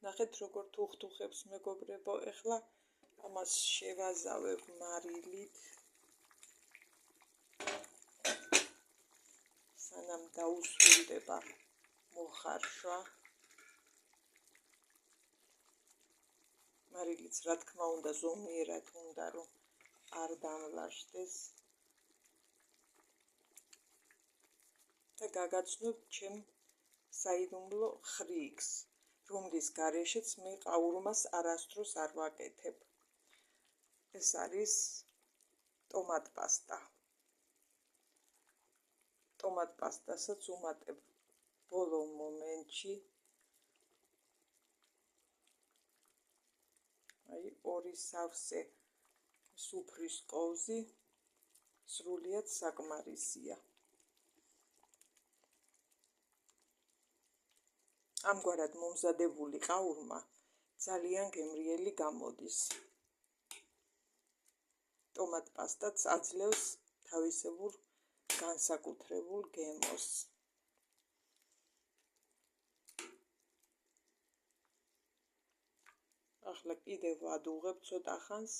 ნახეთ როგორ თუხთუხებს მეგობრებო. ეხლა ამას შევაზავებ მარილით. სანამ დაუსრულდება მოხარშვა. მარილიც რა თქმა უნდა ზომიერად უნდა რომ არ დამლაშდეს და გაგაცნობ ჩემ საიდუმლო ხრიგს, რომლის გარეშეც მე ყაურმას არასდროს არ ვაკეთებ. ეს არის ტომატ პასტა. ტომატ პასტასაც უმატებ ბოლო მომენტში. აი, 2 სავსე სუფრის კოვზი სრულიად საკმარისია. ამგვარად მომზადებული ყაურმა ძალიან გემრიელი გამოდის. ტომატ პასტაც აძლევს თავისებურ განსაკუთრებულ გემოს. ახლა კიდევ ვადუღებ ცოტა ხანს,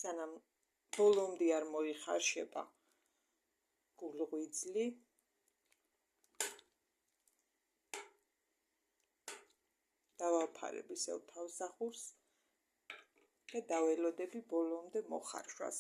სანამ ბოლომდე არ მოიხარშება გულღვიძლი. დავაფარებ ისევ თავსახურს და დაველოდები ბოლომდე მოხარშვას.